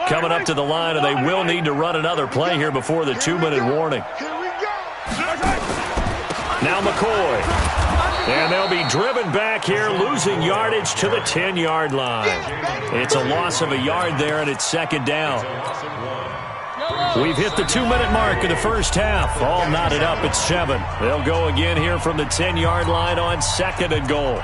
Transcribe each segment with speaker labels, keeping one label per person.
Speaker 1: coming up to the line, and they will need to run another play here before the 2-minute warning. Now McCoy. And they'll be driven back here, losing yardage to the 10-yard line. It's a loss of a yard there, and it's second down. We've hit the 2-minute mark of the first half. All knotted up at 7. They'll go again here from the 10-yard line on 2nd and goal.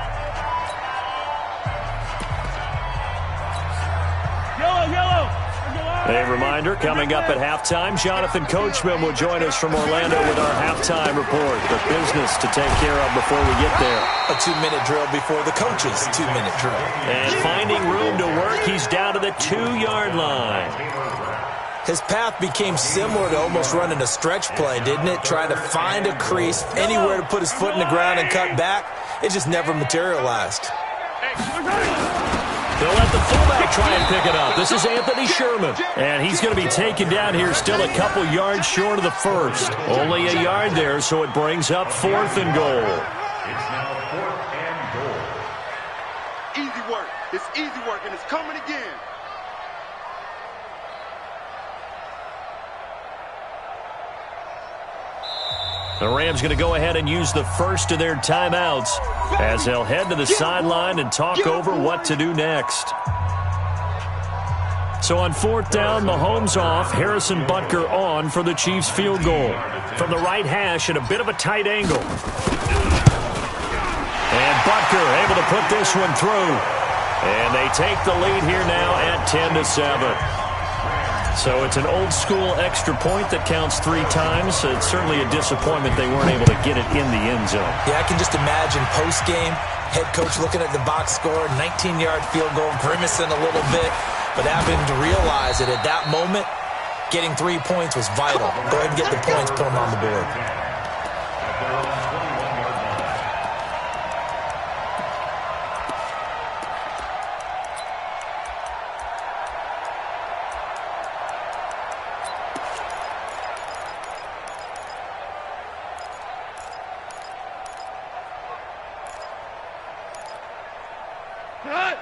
Speaker 1: A reminder, coming up at halftime, Jonathan Coachman will join us from Orlando with our halftime report. The business to take care of before we get there.
Speaker 2: A 2-minute drill before the coach's 2-minute drill.
Speaker 1: And finding room to work, he's down to the 2-yard line.
Speaker 2: His path became similar to almost running a stretch play, didn't it? Trying to find a crease, anywhere to put his foot in the ground and cut back. It just never materialized.
Speaker 1: They'll let the fullback try and pick it up. This is Anthony Sherman. And he's going to be taken down here still a couple yards short of the first. Only a yard there, so it brings up 4th and goal.
Speaker 3: It's now 4th and goal.
Speaker 4: Easy work. It's easy work, and it's coming again.
Speaker 1: The Rams going to go ahead and use the first of their timeouts as they'll head to the sideline and talk over what to do next. So on 4th down, Mahomes off, Harrison Butker on for the Chiefs field goal. From the right hash at a bit of a tight angle. And Butker able to put this one through. And they take the lead here now at 10-7. So it's an old-school extra point that counts 3 times. It's certainly a disappointment they weren't able to get it in the end zone.
Speaker 2: Yeah, I can just imagine post-game, head coach looking at the box score, 19-yard field goal, grimacing a little bit, but having to realize that at that moment, getting 3 points was vital. Go ahead and get the points, put them on the board.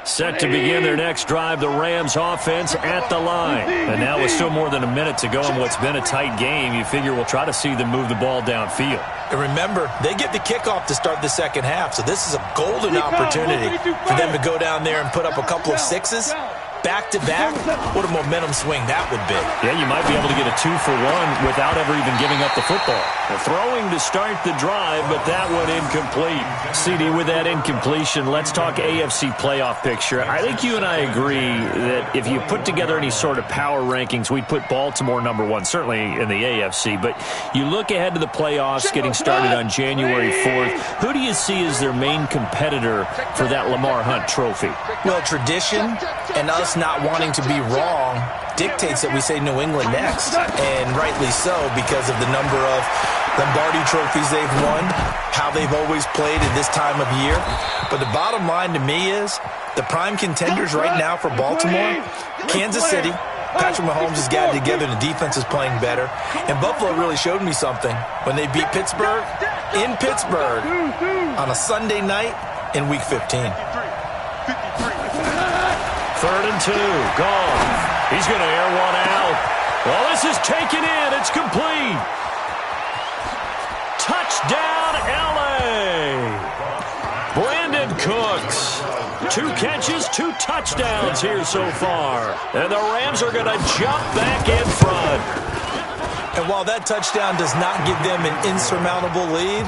Speaker 1: Set to begin their next drive, the Rams offense at the line. And now with still more than a minute to go in what's been a tight game, you figure we'll try to see them move the ball downfield.
Speaker 2: And remember, they get the kickoff to start the second half, so this is a golden opportunity for them to go down there and put up a couple of 6s. Back-to-back, what a momentum swing that would be.
Speaker 1: Yeah, you might be able to get a 2-for-1 without ever even giving up the football. They're throwing to start the drive, but that one incomplete. CD, with that incompletion, let's talk AFC playoff picture. I think you and I agree that if you put together any sort of power rankings, we'd put Baltimore #1, certainly in the AFC. But you look ahead to the playoffs getting started on January 4th. Who do you see as their main competitor for that Lamar Hunt trophy?
Speaker 2: Well, tradition and us not wanting to be wrong dictates that we say New England next, and rightly so because of the number of Lombardi trophies they've won, how they've always played at this time of year. But the bottom line to me is the prime contenders right now for Baltimore, Kansas City. Patrick Mahomes has got it together, the defense is playing better, and Buffalo really showed me something when they beat Pittsburgh in Pittsburgh on a Sunday night in Week 15.
Speaker 1: 3rd and 2, gone. He's going to air one out. Well, this is taken in. It's complete. Touchdown, L.A. Brandon Cooks. 2 catches, 2 touchdowns here so far. And the Rams are going to jump back in front.
Speaker 2: And while that touchdown does not give them an insurmountable lead,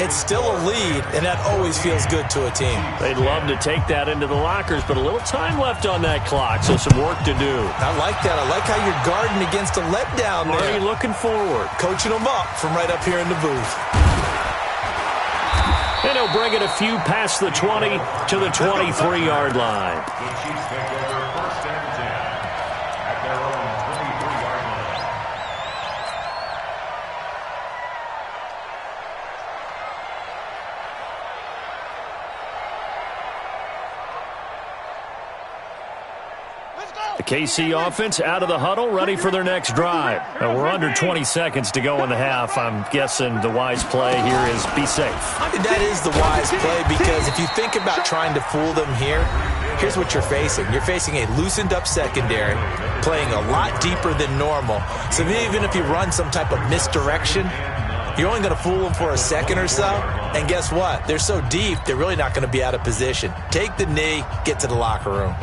Speaker 2: it's still a lead, and that always feels good to a team.
Speaker 1: They'd love to take that into the lockers, but a little time left on that clock, so some work to do.
Speaker 2: I like that. I like how you're guarding against a letdown there.
Speaker 1: Already looking forward.
Speaker 2: Coaching them up from right up here in the booth.
Speaker 1: And he'll bring it a few past the 20 to the 23-yard line. The KC offense out of the huddle, ready for their next drive. We're under 20 seconds to go in the half. I'm guessing the wise play here is be safe.
Speaker 2: That is the wise play, because if you think about trying to fool them here, here's what you're facing. You're facing a loosened-up secondary, playing a lot deeper than normal. So even if you run some type of misdirection, you're only going to fool them for a second or so. And guess what? They're so deep, they're really not going to be out of position. Take the knee, get to the locker room.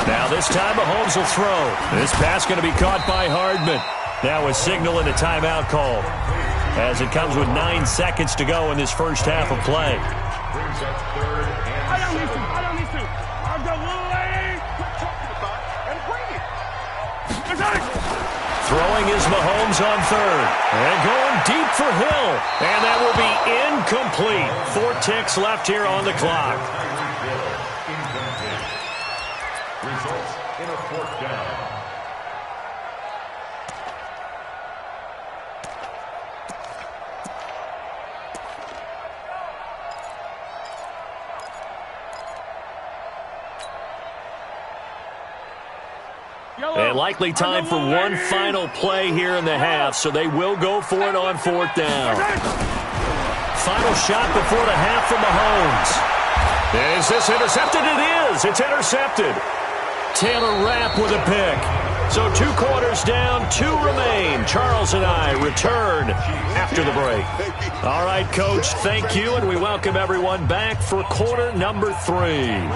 Speaker 1: Now this time Mahomes will throw. This pass going to be caught by Hardman. Now a signal and a timeout call, as it comes with 9 seconds to go in this first half of play. Throwing is Mahomes on third. And going deep for Hill. And that will be incomplete. 4 ticks left here on the clock.
Speaker 3: Results in a fourth down.
Speaker 1: And likely time for one final play here in the half, so they will go for it on 4th down. Final shot before the half from Mahomes. Is this intercepted? It is. It's intercepted. Taylor Rapp with a pick. So 2 quarters down, 2 remain. Charles and I return after the break. All right, Coach, thank you, and we welcome everyone back for quarter number 3.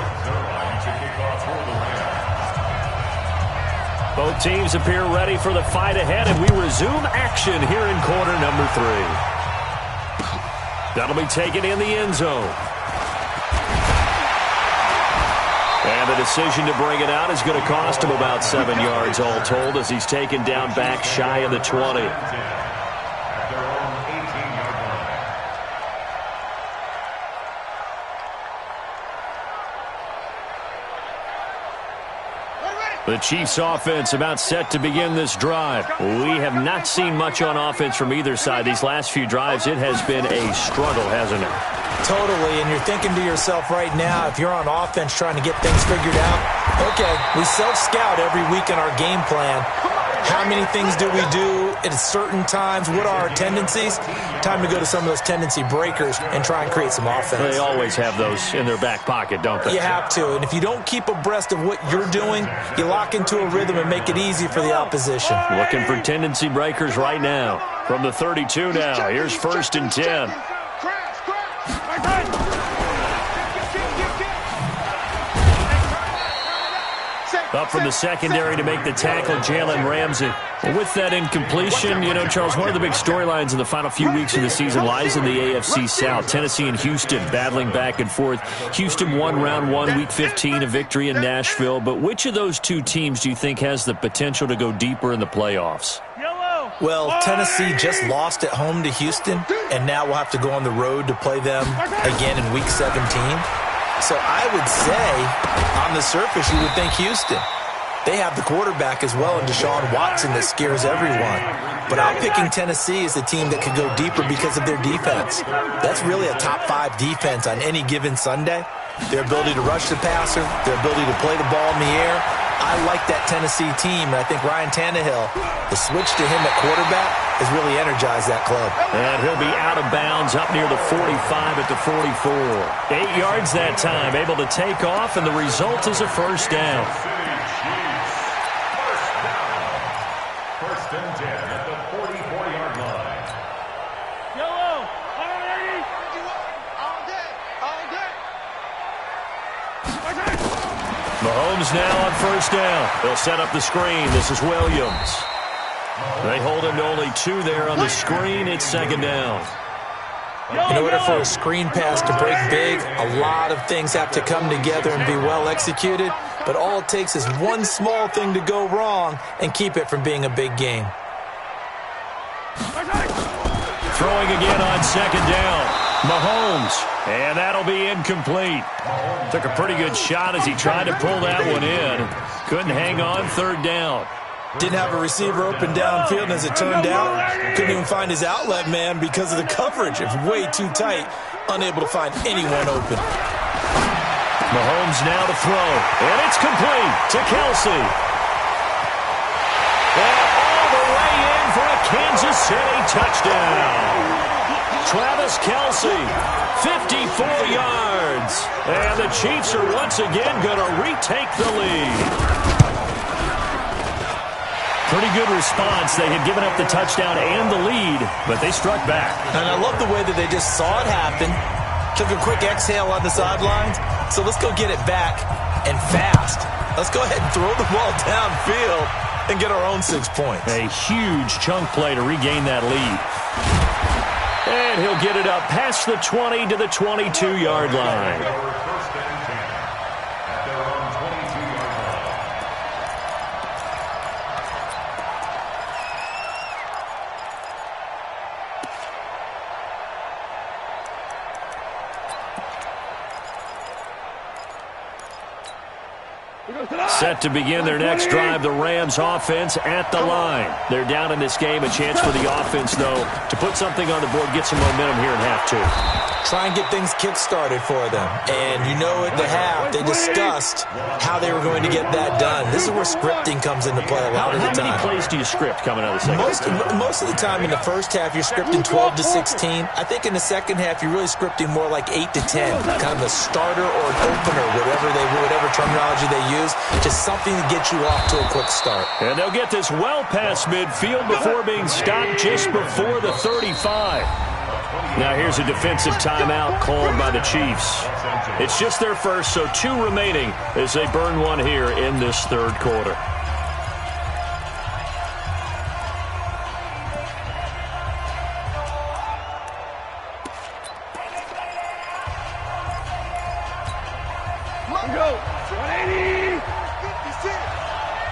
Speaker 1: Both teams appear ready for the fight ahead, and we resume action here in quarter number 3. That'll be taken in the end zone. And the decision to bring it out is going to cost him about 7 yards all told, as he's taken down back shy of the 20. The Chiefs offense about set to begin this drive. We have not seen much on offense from either side. These last few drives, it has been a struggle, hasn't it?
Speaker 2: Totally, and you're thinking to yourself right now, if you're on offense trying to get things figured out, okay, we self-scout every week in our game plan. How many things do we do at certain times? What are our tendencies? Time to go to some of those tendency breakers and try and create some offense.
Speaker 1: They always have those in their back pocket, don't they?
Speaker 2: You have to, and if you don't keep abreast of what you're doing, you lock into a rhythm and make it easy for the opposition.
Speaker 1: Looking for tendency breakers right now. From the 32 now, here's 1st and 10. Up from the secondary to make the tackle, Jalen Ramsey. Well, with that incompletion, you know, Charles, one of the big storylines in the final few weeks of the season lies in the AFC South. Tennessee and Houston battling back and forth. Houston won round 1, week 15, a victory in Nashville. But which of those 2 teams do you think has the potential to go deeper in the playoffs?
Speaker 2: Well, Tennessee just lost at home to Houston, and now we'll have to go on the road to play them again in week 17. So I would say, on the surface, you would think Houston. They have the quarterback as well in Deshaun Watson that scares everyone. But I'm picking Tennessee as a team that could go deeper because of their defense. That's really a top 5 defense on any given Sunday. Their ability to rush the passer, their ability to play the ball in the air. I like that Tennessee team, and I think Ryan Tannehill, the switch to him at quarterback, has really energized that club.
Speaker 1: And he'll be out of bounds up near the 45 at the 44. 8 yards that time, able to take off, and the result is a 1st down.
Speaker 3: First and 10 at the 44-yard line.
Speaker 4: Yellow, all day, all day.
Speaker 1: Mahomes now on 1st down. They'll set up the screen. This is Williams. They hold him to only 2 there on the screen. It's 2nd down.
Speaker 2: In order for a screen pass to break big, a lot of things have to come together and be well executed. But all it takes is one small thing to go wrong and keep it from being a big game.
Speaker 1: Throwing again on 2nd down. Mahomes. And that'll be incomplete. Took a pretty good shot as he tried to pull that one in. Couldn't hang on 3rd down.
Speaker 2: Didn't have a receiver open downfield, and as it turned out, couldn't even find his outlet man because of the coverage. It's way too tight, unable to find anyone open.
Speaker 1: Mahomes now to throw, and it's complete to Kelsey. And all the way in for a Kansas City touchdown. Travis Kelce, 54 yards. And the Chiefs are once again going to retake the lead. Pretty good response. They had given up the touchdown and the lead, but they struck back.
Speaker 2: And I love the way that they just saw it happen, took a quick exhale on the sidelines. So let's go get it back and fast. Let's go ahead and throw the ball downfield and get our own 6 points.
Speaker 1: A huge chunk play to regain that lead. And he'll get it up past the 20 to the 22-yard line.
Speaker 3: First and 10 at their own 22-yard line.
Speaker 1: Set to begin their next drive, the Rams offense at the line. They're down in this game. A chance for the offense, though, to put something on the board, get some momentum here in half two.
Speaker 2: Try and get things kick-started for them. And you know at the half, they discussed how they were going to get that done. This is where scripting comes into play a lot of the time.
Speaker 1: How many plays do you script coming out of the second half?
Speaker 2: Most of the time in the first half, you're scripting 12 to 16. I think in the second half, you're really scripting more like 8 to 10. Kind of a starter or an opener, whatever terminology they use. Just something to get you off to a quick start.
Speaker 1: And they'll get this well past midfield before being stopped just before the 35. Now here's a defensive timeout called by the Chiefs. It's just their first, so 2 remaining as they burn one here in this third quarter.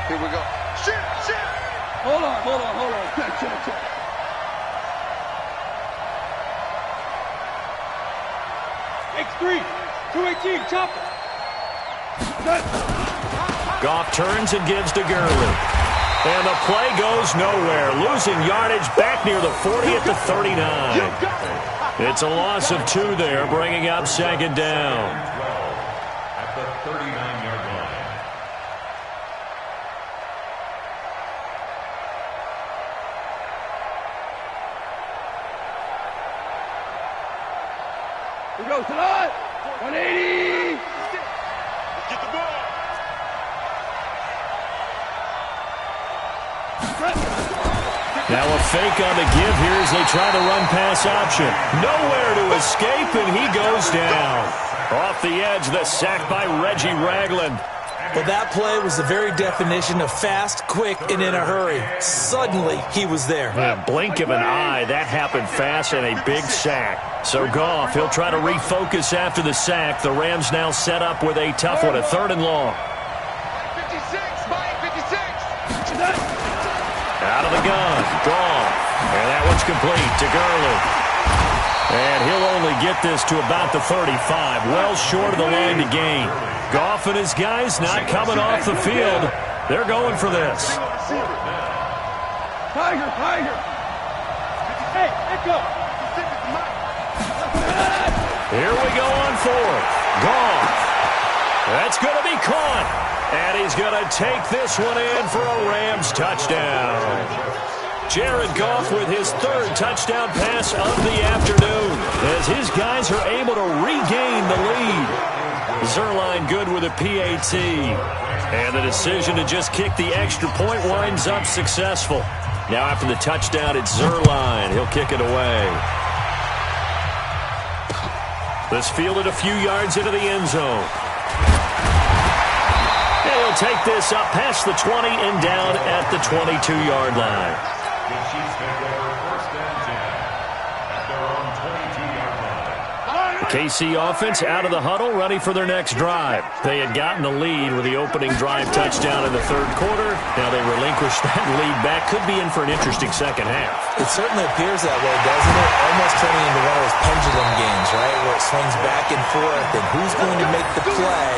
Speaker 4: Here we go. Shit. Hold on. Check.
Speaker 5: X3, 218, chopper.
Speaker 1: Goff turns and gives to Gurley. And the play goes nowhere. Losing yardage back near the 40 at the 39. It's a loss of 2 there, bringing up second down.
Speaker 3: At the 39-yard line.
Speaker 5: Here we go, Salah. 180.
Speaker 4: Get the ball.
Speaker 1: Now a fake on the give here as they try to run pass option. Nowhere to escape, and he goes down. Off the edge, the sack by Reggie Ragland.
Speaker 2: Well, that play was the very definition of fast, quick, and in a hurry. Suddenly, he was there.
Speaker 1: In a blink of an eye, that happened fast and a big sack. So Goff, he'll try to refocus after the sack. The Rams now set up with a tough one, a 3rd and long.
Speaker 4: 56.
Speaker 1: Out of the gun, Goff. And that one's complete to Gurley. And he'll only get this to about the 35, well short of the line to gain. Goff and his guys not coming off the field. They're going for this.
Speaker 5: Tiger. Hey, let's go.
Speaker 1: Here we go on 4th. Goff. That's going to be caught. And he's going to take this one in for a Rams touchdown. Jared Goff with his 3rd touchdown pass of the afternoon as his guys are able to regain the lead. Zerline good with a PAT. And the decision to just kick the extra point winds up successful. Now after the touchdown, it's Zerline. He'll kick it away. This fielded a few yards into the end zone. And he'll take this up past the 20 and down at the 22-yard line.
Speaker 3: The Chiefs take over first and 10 at their own 22-yard line.
Speaker 1: The KC offense out of the huddle, ready for their next drive. They had gotten the lead with the opening drive touchdown in the 3rd quarter. Now they relinquish that lead back. Could be in for an interesting second half.
Speaker 2: It certainly appears that way, doesn't it? Almost turning into one of those pendulum games, right, where it swings back and forth, and who's going to make the play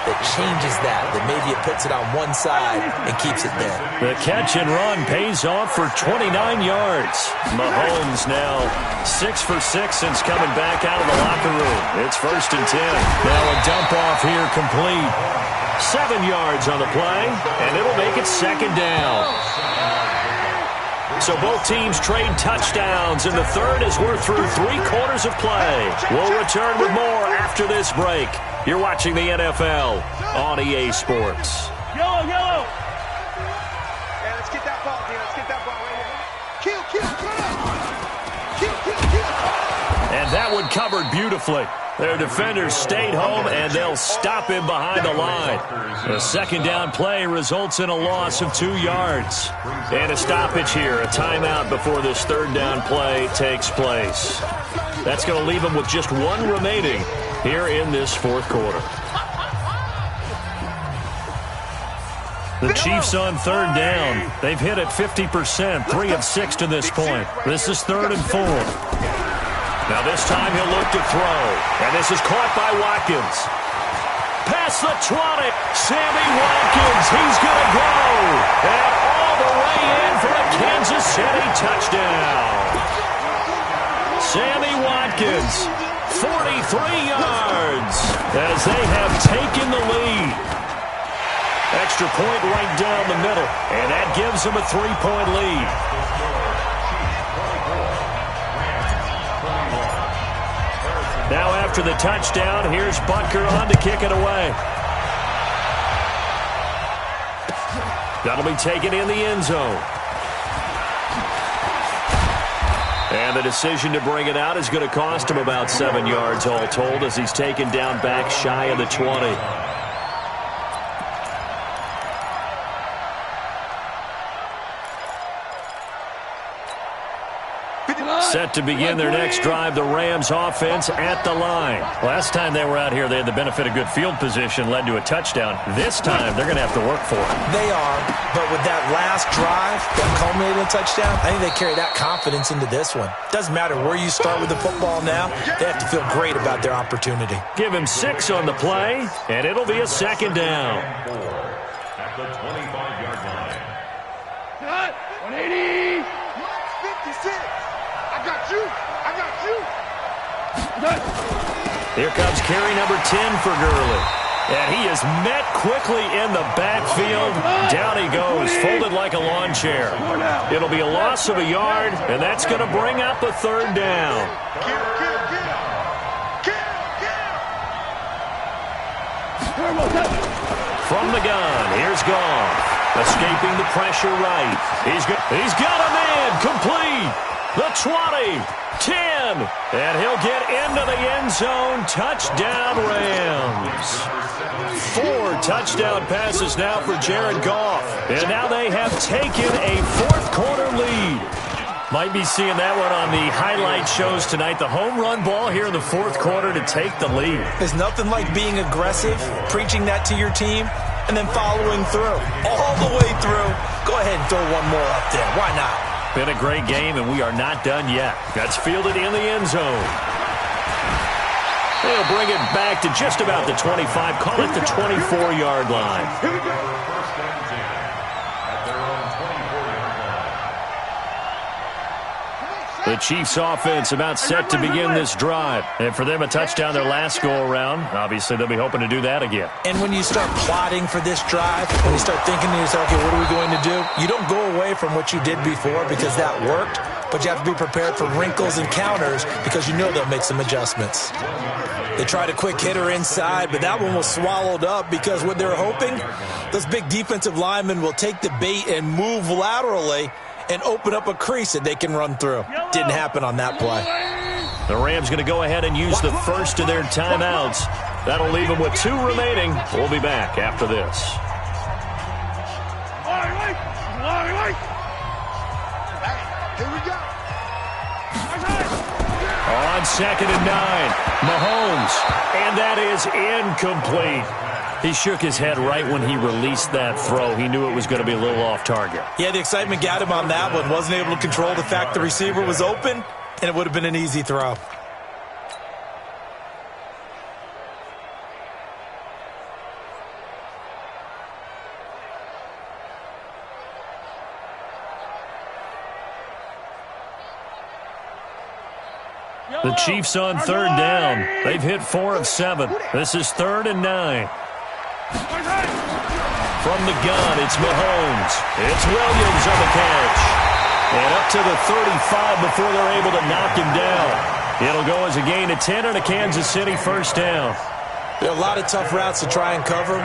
Speaker 2: that changes that maybe it puts it on one side and keeps it there.
Speaker 1: The catch and run pays off for 29 yards. Mahomes now 6 for 6 since coming back out of the locker room. It's 1st and 10. Now a dump off here complete. 7 yards on the play, and it'll make it 2nd down. So both teams trade touchdowns, and the third as we're through 3 quarters of play. We'll return with more after this break. You're watching the NFL on EA Sports.
Speaker 5: Yellow, yellow.
Speaker 4: Yeah, let's get that ball, dude. Let's get that ball right here. Kill.
Speaker 1: And that one covered beautifully. Their defenders stayed home, and they'll stop him behind the line. The second down play results in a loss of 2 yards. And a stoppage here, a timeout before this third down play takes place. That's going to leave them with just 1 remaining here in this fourth quarter. The Chiefs on third down. They've hit it 50%, 3 of 6 to this point. This is 3rd and 4. Now this time he'll look to throw. And this is caught by Watkins. Past the 20. Sammy Watkins. He's going to go. And all the way in for a Kansas City touchdown. Sammy Watkins, 43 yards as they have taken the lead. Extra point right down the middle. And that gives them a 3-point lead. Now after the touchdown, here's Butker on to kick it away. That'll be taken in the end zone. And the decision to bring it out is going to cost him about 7 yards all told as he's taken down back shy of the 20. Set to begin their next drive, the Rams offense at the line. Last time they were out here, they had the benefit of good field position, led to a touchdown. This time, they're going to have to work for it.
Speaker 2: They are, but with that last drive that culminated in a touchdown, I think they carry that confidence into this one. Doesn't matter where you start with the football now, they have to feel great about their opportunity.
Speaker 1: Give him 6 on the play, and it'll be a second down.
Speaker 3: At the 25-yard line.
Speaker 5: Cut. 180.
Speaker 4: 56. I got you.
Speaker 1: Here comes carry number 10 for Gurley. And he is met quickly in the backfield. Down he goes, folded like a lawn chair. It'll be a loss of a yard, and that's going to bring up a third down. From the gun, here's Goff. Escaping the pressure right. He's got a man complete. The 20, 10, and he'll get into the end zone. Touchdown, Rams. 4 touchdown passes now for Jared Goff. And now they have taken a fourth quarter lead. Might be seeing that one on the highlight shows tonight. The home run ball here in the fourth quarter to take the lead.
Speaker 2: There's nothing like being aggressive, preaching that to your team, and then following through. All the way through. Go ahead and throw one more up there. Why not?
Speaker 1: Been a great game, and we are not done yet. That's fielded in the end zone. They'll bring it back to just about the 25. Call it the 24-yard line.
Speaker 3: First and 10 at their own 24-yard line.
Speaker 1: The Chiefs offense about set to begin this drive. And for them, a touchdown their last go-around. Obviously, they'll be hoping to do that again.
Speaker 2: And when you start plotting for this drive, when you start thinking to yourself, okay, what are we going to do? You don't go away from what you did before because that worked, but you have to be prepared for wrinkles and counters because you know they'll make some adjustments. They tried a quick hitter inside, but that one was swallowed up because what they're hoping, those big defensive linemen will take the bait and move laterally and open up a crease that they can run through. Didn't happen on that play.
Speaker 1: The Rams going to go ahead and use the first of their timeouts. That'll leave them with 2 remaining. We'll be back after this.
Speaker 4: Here we go.
Speaker 1: On 2nd and 9, Mahomes, and that is incomplete. He shook his head right when he released that throw. He knew it was going to be a little off target.
Speaker 2: Yeah, the excitement got him on that one. Wasn't able to control the fact the receiver was open, and it would have been an easy throw.
Speaker 1: The Chiefs on third down. They've hit 4 of 7. This is 3rd and 9. From the gun, it's Mahomes. It's Williams on the catch. And up to the 35 before they're able to knock him down. It'll go as a gain of 10 and a Kansas City first down.
Speaker 2: There are a lot of tough routes to try and cover.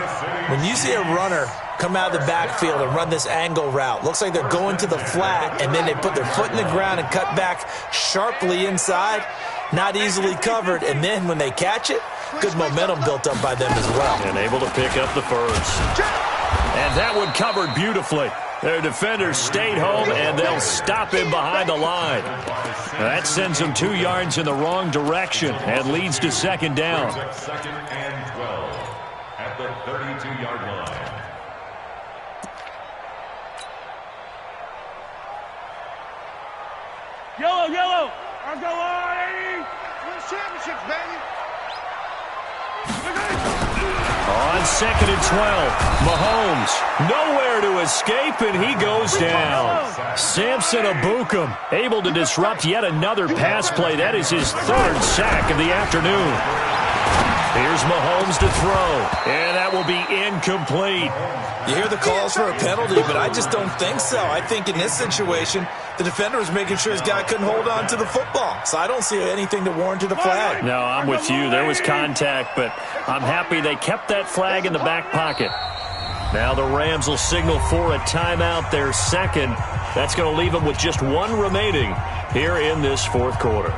Speaker 2: When you see a runner come out of the backfield and run this angle route, looks like they're going to the flat, and then they put their foot in the ground and cut back sharply inside, not easily covered, and then when they catch it, good momentum built up by them as well.
Speaker 1: And able to pick up the first. And that one covered beautifully. Their defenders stayed home, and they'll stop him behind the line. That sends him 2 yards in the wrong direction and leads to second down.
Speaker 3: Second and 12 at the 32-yard line.
Speaker 5: Yellow, yellow. I'll go on.
Speaker 4: Win championships, baby.
Speaker 1: On second and 12, Mahomes nowhere to escape, and he goes down. Samson Ebukam able to disrupt yet another pass play. That is his 3rd sack of the afternoon. Here's Mahomes to throw, and that will be incomplete.
Speaker 2: You hear the calls for a penalty, but I just don't think so. I think in this situation, the defender was making sure his guy couldn't hold on to the football. So I don't see anything to warrant a flag.
Speaker 1: No, I'm with you. There was contact, but I'm happy they kept that flag in the back pocket. Now the Rams will signal for a timeout, their second. That's going to leave them with just 1 remaining here in this 4th quarter.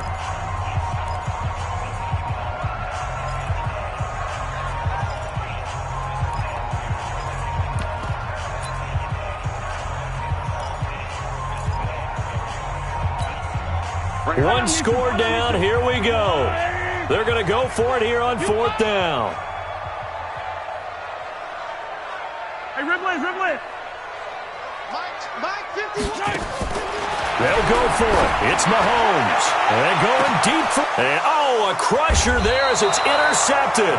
Speaker 1: One score down. Here we go. They're going to go for it here on 4th down.
Speaker 5: Hey, Ripley, Ripley.
Speaker 4: Mike, 51.
Speaker 1: They'll go for it. It's Mahomes. And going deep for... And, a crusher there as it's intercepted.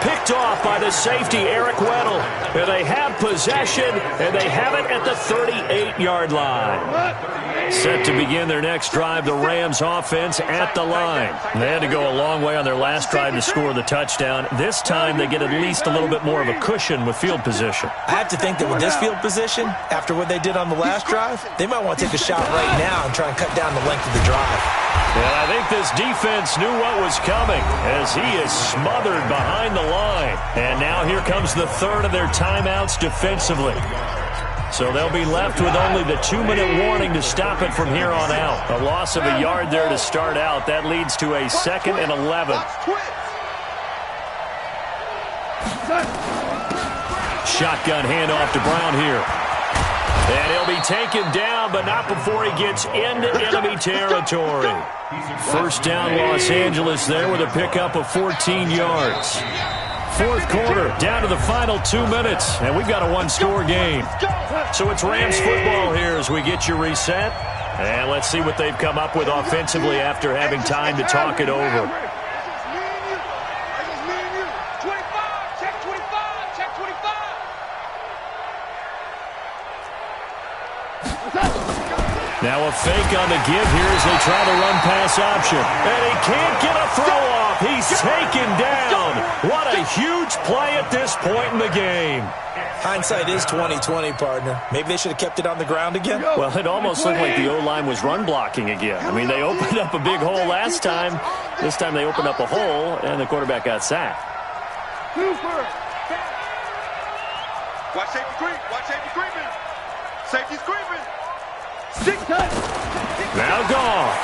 Speaker 1: Picked off by the safety, Eric Weddle. And they have possession, and they have it at the 38-yard line. Set to begin their next drive, the Rams offense at the line. They had to go a long way on their last drive to score the touchdown. This time they get at least a little bit more of a cushion with field position.
Speaker 2: I have to think that with this field position, after what they did on the last drive, they might want to take a shot right now and try and cut down the length of the drive.
Speaker 1: And I think this defense knew what was coming as he is smothered behind the line. And now here comes the 3rd of their timeouts defensively. So they'll be left with only the 2-minute warning to stop it from here on out. A loss of a yard there to start out. That leads to a 2nd and 11. Shotgun handoff to Brown here. And he'll be taken down, but not before he gets into enemy territory. First down, Los Angeles there with a pickup of 14 yards. 4th quarter, down to the final 2 minutes, and we've got a 1-score game. So it's Rams football here as we get you reset. And let's see what they've come up with offensively after having time to talk it over. Now a fake on the give here as they try to run pass option. And he can't get a throw off. He's taken down. What a huge play at this point in the game.
Speaker 2: Hindsight is 20/20, partner. Maybe they should have kept it on the ground again.
Speaker 1: Well, it almost looked like the O-line was run blocking again. I mean, they opened up a big hole last time. This time they opened up a hole, and the quarterback got sacked.
Speaker 4: Watch safety creep. Watch safety creeping. Safety's creeping.
Speaker 1: Now gone.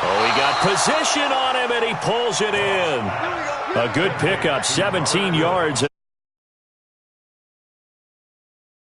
Speaker 1: Oh, he got position on him, and he pulls it in. A good pickup, 17 yards.